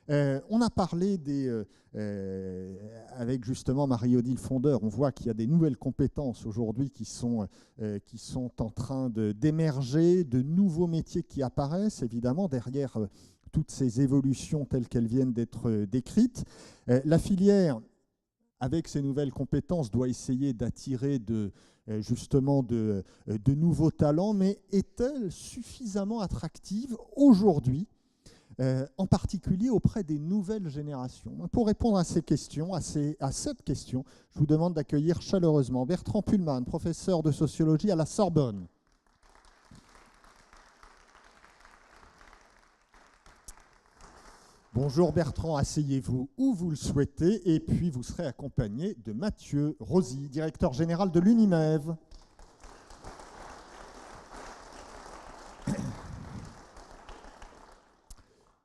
On a parlé avec justement Marie-Odile Fondeur, on voit qu'il y a des nouvelles compétences aujourd'hui qui sont en train d'émerger, de nouveaux métiers qui apparaissent, évidemment, derrière toutes ces évolutions telles qu'elles viennent d'être décrites. La filière, avec ces nouvelles compétences, doit essayer d'attirer justement de nouveaux talents, mais est-elle suffisamment attractive aujourd'hui, en particulier auprès des nouvelles générations? Pour répondre à cette question, je vous demande d'accueillir chaleureusement Bertrand Pullman, professeur de sociologie à la Sorbonne. Bonjour Bertrand, asseyez-vous où vous le souhaitez et puis vous serez accompagné de Mathieu Rosy, directeur général de l'Unimev.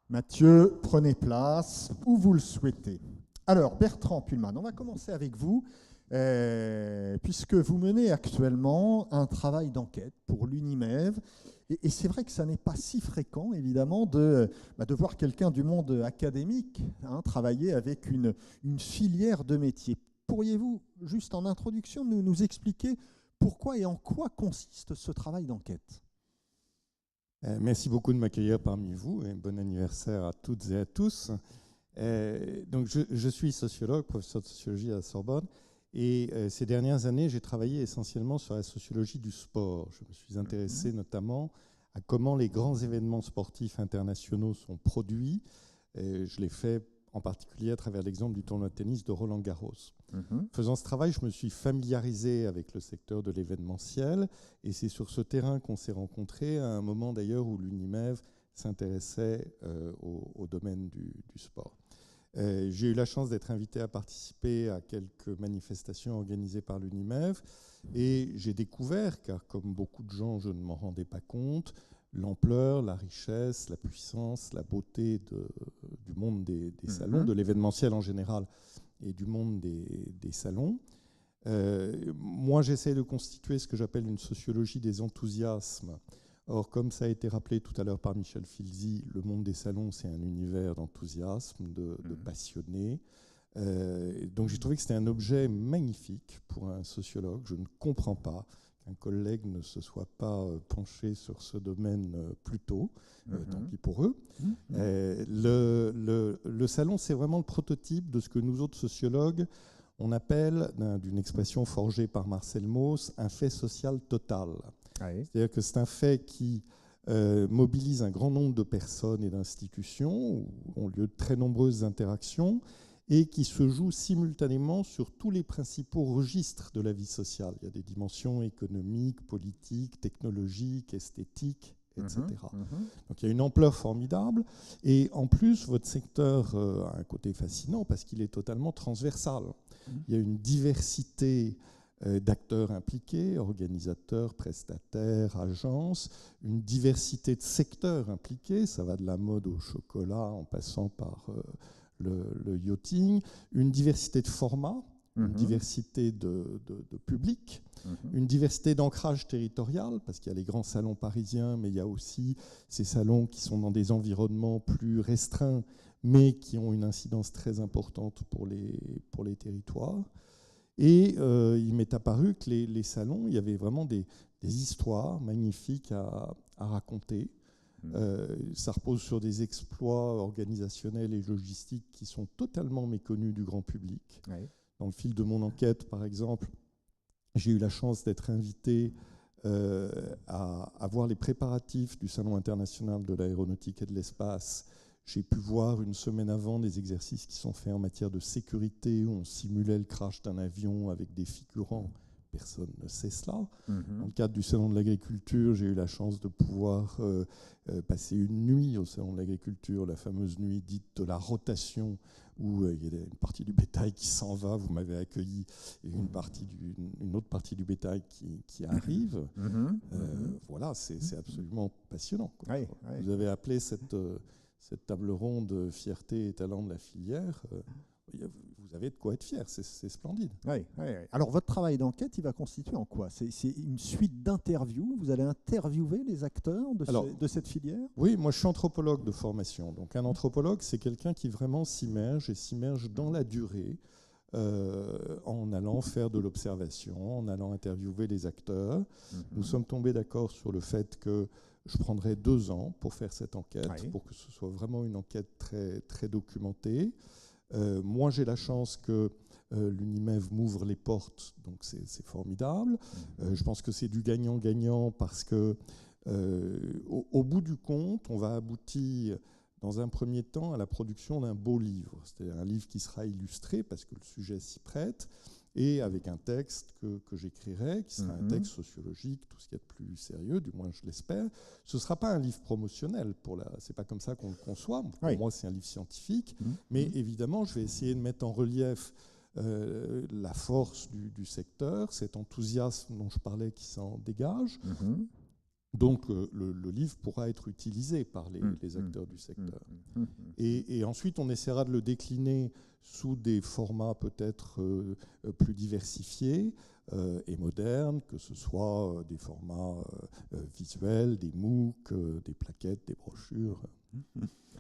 Mathieu, prenez place où vous le souhaitez. Alors Bertrand Pullman, on va commencer avec vous, puisque vous menez actuellement un travail d'enquête pour l'Unimev. Et c'est vrai que ça n'est pas si fréquent, évidemment, de voir quelqu'un du monde académique travailler avec une filière de métier. Pourriez-vous, juste en introduction, nous expliquer pourquoi et en quoi consiste ce travail d'enquête? Merci beaucoup de m'accueillir parmi vous et bon anniversaire à toutes et à tous. Donc je suis sociologue, professeur de sociologie à la Sorbonne. Et ces dernières années, j'ai travaillé essentiellement sur la sociologie du sport. Je me suis intéressé notamment à comment les grands événements sportifs internationaux sont produits. Je l'ai fait en particulier à travers l'exemple du tournoi de tennis de Roland-Garros. Faisant ce travail, je me suis familiarisé avec le secteur de l'événementiel. Et c'est sur ce terrain qu'on s'est rencontrés, à un moment d'ailleurs où l'Unimev s'intéressait au domaine du sport. J'ai eu la chance d'être invité à participer à quelques manifestations organisées par l'Unimev et j'ai découvert, car comme beaucoup de gens, je ne m'en rendais pas compte, l'ampleur, la richesse, la puissance, la beauté du monde des salons, de l'événementiel en général et du monde des salons. Moi, j'essaie de constituer ce que j'appelle une sociologie des enthousiasmes. Or, comme ça a été rappelé tout à l'heure par Michel Filzi, le monde des salons, c'est un univers d'enthousiasme, de passionnés. Donc j'ai trouvé que c'était un objet magnifique pour un sociologue. Je ne comprends pas qu'un collègue ne se soit pas penché sur ce domaine plus tôt. Tant pis pour eux. Le salon, c'est vraiment le prototype de ce que nous autres sociologues, on appelle, d'une expression forgée par Marcel Mauss, un fait social total. C'est-à-dire que c'est un fait qui mobilise un grand nombre de personnes et d'institutions, où ont lieu de très nombreuses interactions, et qui se joue simultanément sur tous les principaux registres de la vie sociale. Il y a des dimensions économiques, politiques, technologiques, esthétiques, etc. Donc il y a une ampleur formidable. Et en plus, votre secteur a un côté fascinant parce qu'il est totalement transversal. Il y a une diversité d'acteurs impliqués, organisateurs, prestataires, agences, une diversité de secteurs impliqués, ça va de la mode au chocolat en passant par le yachting, une diversité de formats, une diversité de publics, une diversité d'ancrage territorial, parce qu'il y a les grands salons parisiens, mais il y a aussi ces salons qui sont dans des environnements plus restreints, mais qui ont une incidence très importante pour les territoires. Et il m'est apparu que les salons, il y avait vraiment des histoires magnifiques à raconter. Ça repose sur des exploits organisationnels et logistiques qui sont totalement méconnus du grand public. Dans le fil de mon enquête, par exemple, j'ai eu la chance d'être invité à voir les préparatifs du Salon international de l'aéronautique et de l'espace. J'ai pu voir une semaine avant des exercices qui sont faits en matière de sécurité, où on simulait le crash d'un avion avec des figurants. Personne ne sait cela. Dans le cadre du Salon de l'agriculture, j'ai eu la chance de pouvoir passer une nuit au Salon de l'agriculture, la fameuse nuit dite de la rotation, où il y a une partie du bétail qui s'en va, vous m'avez accueilli, et une autre partie du bétail qui arrive. Voilà, c'est absolument passionnant. Vous avez appelé cette table ronde fierté et talent de la filière. Vous vous avez de quoi être fier, c'est splendide. Oui. Alors, votre travail d'enquête, il va constituer en quoi? C'est une suite d'interviews. Vous allez interviewer les acteurs de cette filière? Oui, moi je suis anthropologue de formation. Donc un anthropologue, c'est quelqu'un qui vraiment s'immerge dans la durée, en allant faire de l'observation, en allant interviewer les acteurs. Nous sommes tombés d'accord sur le fait que je prendrais 2 ans pour faire cette enquête, pour que ce soit vraiment une enquête très, très documentée. Moi, j'ai la chance que l'UNIMEV m'ouvre les portes, donc c'est formidable. Je pense que c'est du gagnant-gagnant parce que au bout du compte, on va aboutir dans un premier temps à la production d'un beau livre. C'est-à-dire un livre qui sera illustré parce que le sujet s'y prête, et avec un texte que j'écrirai, qui sera un texte sociologique, tout ce qu'il y a de plus sérieux, du moins je l'espère. Ce ne sera pas un livre promotionnel, c'est pas comme ça qu'on le conçoit. Pour moi, c'est un livre scientifique, mais évidemment, je vais essayer de mettre en relief la force du secteur, cet enthousiasme dont je parlais qui s'en dégage. Donc le livre pourra être utilisé par les acteurs du secteur. Et ensuite, on essaiera de le décliner sous des formats peut-être plus diversifiés et modernes, que ce soit des formats visuels, des MOOC, des plaquettes, des brochures.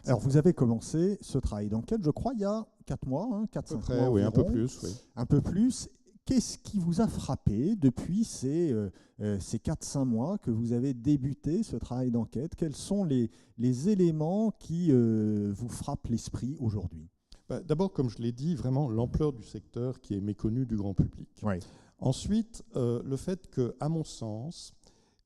Alors, vous avez commencé ce travail d'enquête, je crois, il y a 4 mois, 4-5 mois. Oui, un peu plus. Oui. Un peu plus. Qu'est-ce qui vous a frappé depuis ces 4-5 mois que vous avez débuté ce travail d'enquête? Quels sont les éléments qui vous frappent l'esprit aujourd'hui? D'abord, comme je l'ai dit, vraiment l'ampleur du secteur qui est méconnue du grand public. Ensuite, le fait que, à mon sens,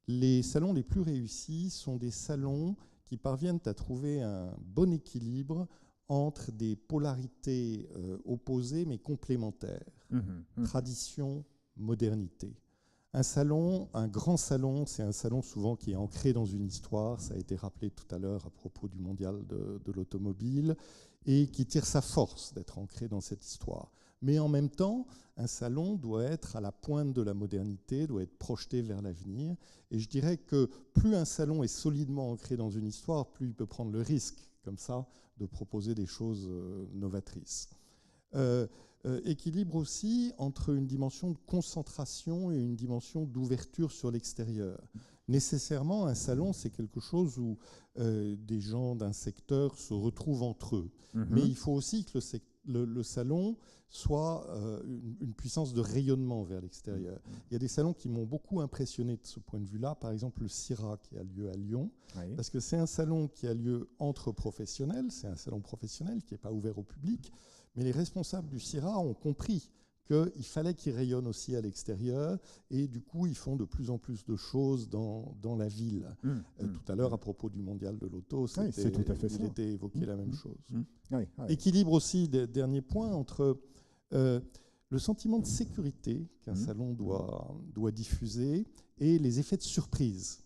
les salons les plus réussis sont des salons qui parviennent à trouver un bon équilibre entre des polarités opposées mais complémentaires. Tradition, modernité. Un grand salon, c'est un salon souvent qui est ancré dans une histoire, ça a été rappelé tout à l'heure à propos du mondial de l'automobile, et qui tire sa force d'être ancré dans cette histoire. Mais en même temps, un salon doit être à la pointe de la modernité, doit être projeté vers l'avenir. Et je dirais que plus un salon est solidement ancré dans une histoire, plus il peut prendre le risque, comme ça, de proposer des choses novatrices. Équilibre aussi entre une dimension de concentration et une dimension d'ouverture sur l'extérieur. Nécessairement, un salon, c'est quelque chose où des gens d'un secteur se retrouvent entre eux. Mais il faut aussi que le salon soit une puissance de rayonnement vers l'extérieur. Il y a des salons qui m'ont beaucoup impressionné de ce point de vue-là. Par exemple, le CIRA qui a lieu à Lyon, parce que c'est un salon qui a lieu entre professionnels, c'est un salon professionnel qui n'est pas ouvert au public, mais les responsables du CIRA ont compris qu'il fallait qu'ils rayonnent aussi à l'extérieur, et du coup, ils font de plus en plus de choses dans la ville. Tout à l'heure, à propos du mondial de l'auto, il était évoqué la même chose. Équilibre aussi, dernier point, entre le sentiment de sécurité qu'un salon doit diffuser et les effets de surprise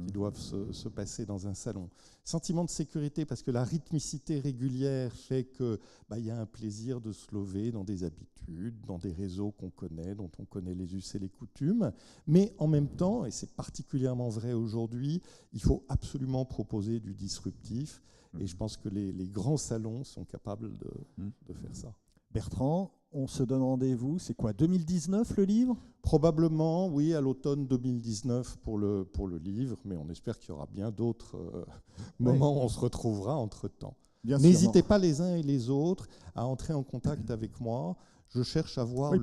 qui doivent se passer dans un salon. Sentiment de sécurité parce que la rythmicité régulière fait qu'il y a un plaisir de se lever dans des habitudes, dans des réseaux qu'on connaît, dont on connaît les us et les coutumes. Mais en même temps, et c'est particulièrement vrai aujourd'hui, il faut absolument proposer du disruptif. Et je pense que les grands salons sont capables de faire ça. Bertrand, on se donne rendez-vous, c'est quoi, 2019 le livre? Probablement, oui, à l'automne 2019 pour le livre, mais on espère qu'il y aura bien d'autres moments où on se retrouvera entre-temps. N'hésitez pas les uns et les autres à entrer en contact avec moi. Je cherche à voir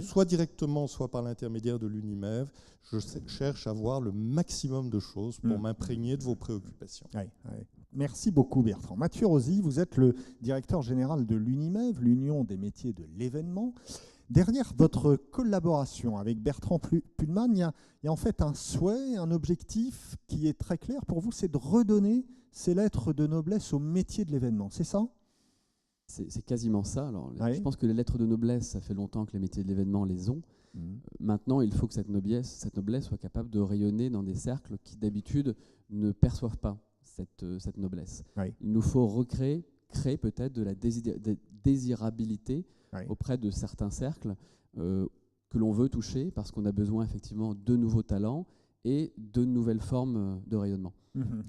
soit directement, soit par l'intermédiaire de l'UNIMEV, je cherche à voir le maximum de choses pour m'imprégner de vos préoccupations. Merci beaucoup Bertrand. Mathieu Rosy, vous êtes le directeur général de l'UNIMEV, l'Union des métiers de l'événement. Derrière votre collaboration avec Bertrand Pullman, il y a en fait un souhait, un objectif qui est très clair pour vous, c'est de redonner ces lettres de noblesse aux métiers de l'événement, c'est ça ? C'est quasiment ça. Alors, je pense que les lettres de noblesse, ça fait longtemps que les métiers de l'événement les ont. Maintenant, il faut que cette noblesse soit capable de rayonner dans des cercles qui d'habitude ne perçoivent pas cette noblesse. Il nous faut créer peut-être de la désirabilité auprès de certains cercles que l'on veut toucher parce qu'on a besoin effectivement de nouveaux talents et de nouvelles formes de rayonnement.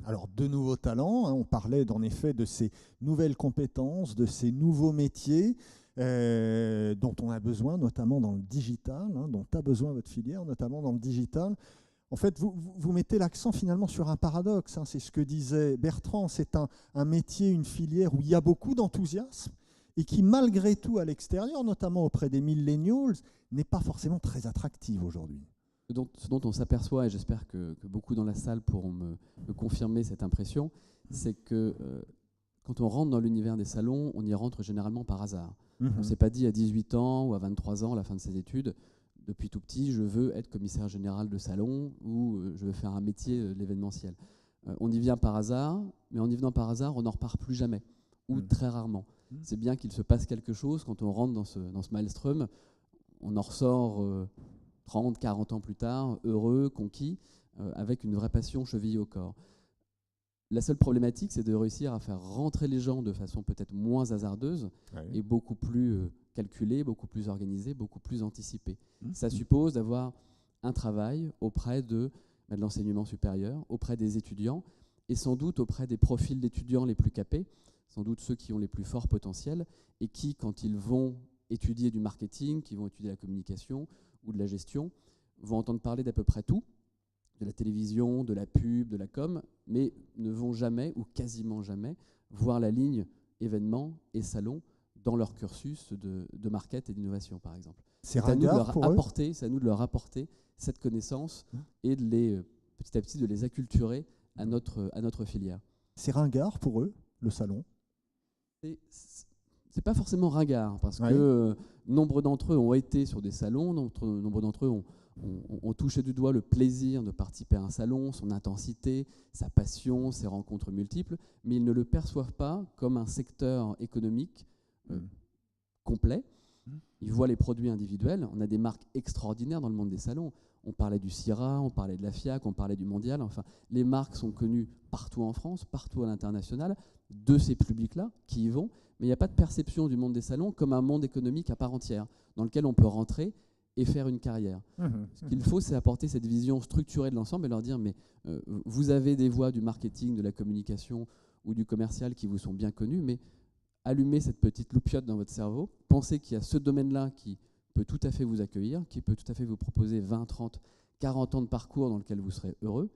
Alors, de nouveaux talents, hein, on parlait en effet de ces nouvelles compétences, de ces nouveaux métiers dont on a besoin, notamment dans le digital, hein, dont a besoin votre filière, notamment dans le digital. En fait, vous mettez l'accent finalement sur un paradoxe, hein, c'est ce que disait Bertrand, c'est un métier, une filière où il y a beaucoup d'enthousiasme et qui, malgré tout, à l'extérieur, notamment auprès des millennials, n'est pas forcément très attractive aujourd'hui. Ce dont on s'aperçoit, et j'espère que beaucoup dans la salle pourront me confirmer cette impression, c'est que quand on rentre dans l'univers des salons, on y rentre généralement par hasard. On ne s'est pas dit à 18 ans ou à 23 ans, à la fin de ses études, depuis tout petit, je veux être commissaire général de salon ou je veux faire un métier de l'événementiel. On y vient par hasard, mais en y venant par hasard, on n'en repart plus jamais, ou très rarement. C'est bien qu'il se passe quelque chose quand on rentre dans ce maelstrom, on en ressort 30, 40 ans plus tard, heureux, conquis, avec une vraie passion chevillée au corps. La seule problématique, c'est de réussir à faire rentrer les gens de façon peut-être moins hasardeuse et beaucoup plus calculée, beaucoup plus organisée, beaucoup plus anticipée. Ça suppose d'avoir un travail auprès de l'enseignement supérieur, auprès des étudiants et sans doute auprès des profils d'étudiants les plus capés, sans doute ceux qui ont les plus forts potentiels et qui, quand ils vont étudier du marketing, qui vont étudier la communication ou de la gestion, vont entendre parler d'à peu près tout, de la télévision, de la pub, de la com, mais ne vont jamais, ou quasiment jamais, voir la ligne événements et salons dans leur cursus de market et d'innovation, par exemple. C'est à nous de leur apporter cette connaissance et de les, petit à petit de les acculturer à notre filière. C'est ringard pour eux, le salon? C'est pas forcément ringard, parce que nombre d'entre eux ont été sur des salons, nombre d'entre eux ont touché du doigt le plaisir de participer à un salon, son intensité, sa passion, ses rencontres multiples, mais ils ne le perçoivent pas comme un secteur économique complet. Ils voient les produits individuels. On a des marques extraordinaires dans le monde des salons. On parlait du Syrah, on parlait de la FIAC, on parlait du Mondial. Enfin, les marques sont connues partout en France, partout à l'international, de ces publics-là qui y vont. Mais il n'y a pas de perception du monde des salons comme un monde économique à part entière, dans lequel on peut rentrer et faire une carrière. Ce qu'il faut, c'est apporter cette vision structurée de l'ensemble et leur dire, mais vous avez des voies du marketing, de la communication ou du commercial qui vous sont bien connues, mais allumez cette petite loupiote dans votre cerveau, pensez qu'il y a ce domaine-là qui peut tout à fait vous accueillir, qui peut tout à fait vous proposer 20, 30, 40 ans de parcours dans lequel vous serez heureux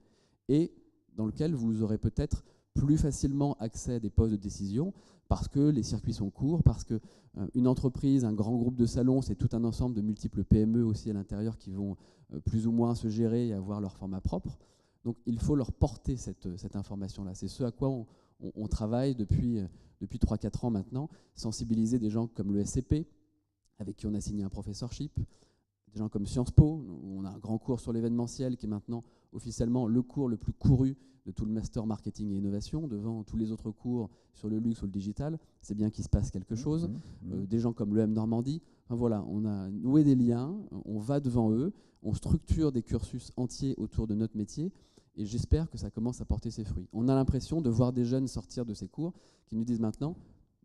et dans lequel vous aurez peut-être plus facilement accès à des postes de décision parce que les circuits sont courts, parce qu'une entreprise, un grand groupe de salons, c'est tout un ensemble de multiples PME aussi à l'intérieur qui vont plus ou moins se gérer et avoir leur format propre. Donc il faut leur porter cette information-là. C'est ce à quoi on travaille depuis 3-4 ans maintenant, sensibiliser des gens comme le SCP, avec qui on a signé un professorship, des gens comme Sciences Po, où on a un grand cours sur l'événementiel qui est maintenant officiellement le cours le plus couru de tout le master marketing et innovation, devant tous les autres cours sur le luxe ou le digital. C'est bien qu'il se passe quelque chose. Des gens comme l'EM Normandie. Enfin, voilà, on a noué des liens, on va devant eux, on structure des cursus entiers autour de notre métier et j'espère que ça commence à porter ses fruits. On a l'impression de voir des jeunes sortir de ces cours qui nous disent maintenant,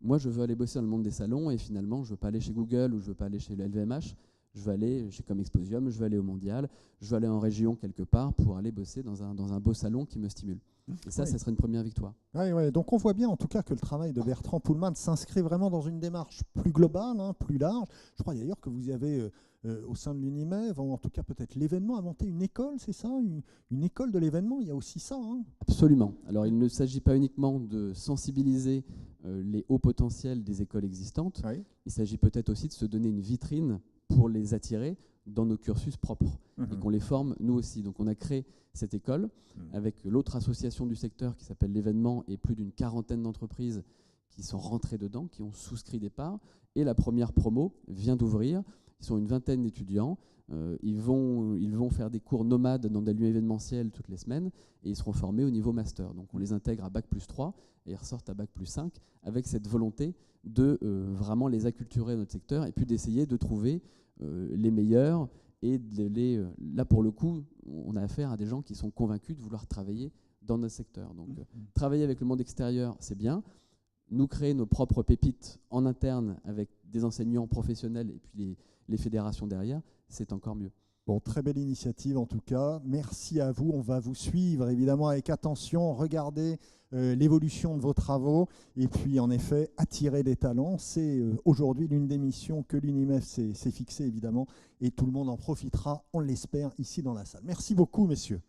moi je veux aller bosser dans le monde des salons et finalement je ne veux pas aller chez Google ou je ne veux pas aller chez le LVMH, je veux aller chez Comexposium, je veux aller au Mondial, je veux aller en région quelque part pour aller bosser dans un beau salon qui me stimule. Et ça, ça serait une première victoire. Oui. Donc on voit bien en tout cas que le travail de Bertrand Poelman s'inscrit vraiment dans une démarche plus globale, plus large. Je crois d'ailleurs que vous avez au sein de l'Unimev, en tout cas peut-être l'événement, inventé une école, c'est ça, une école de l'événement, il y a aussi ça. Absolument. Alors il ne s'agit pas uniquement de sensibiliser les hauts potentiels des écoles existantes, il s'agit peut-être aussi de se donner une vitrine pour les attirer dans nos cursus propres et qu'on les forme nous aussi. Donc on a créé cette école avec l'autre association du secteur qui s'appelle l'événement et plus d'une 40aine d'entreprises qui sont rentrées dedans, qui ont souscrit des parts. Et la première promo vient d'ouvrir. Ils sont une 20aine d'étudiants. Ils vont faire des cours nomades dans des lieux événementiels toutes les semaines et ils seront formés au niveau master. Donc on les intègre à Bac+3 et ils ressortent à Bac+5 avec cette volonté de vraiment les acculturer à notre secteur et puis d'essayer de trouver les meilleurs et là pour le coup on a affaire à des gens qui sont convaincus de vouloir travailler dans notre secteur. Donc travailler avec le monde extérieur c'est bien, nous créer nos propres pépites en interne avec des enseignants professionnels et puis les fédérations derrière, c'est encore mieux. Bon, très belle initiative en tout cas. Merci à vous. On va vous suivre évidemment avec attention. Regardez l'évolution de vos travaux et puis en effet attirer des talents. C'est aujourd'hui l'une des missions que l'UNIMEF s'est fixée évidemment et tout le monde en profitera, on l'espère, ici dans la salle. Merci beaucoup messieurs.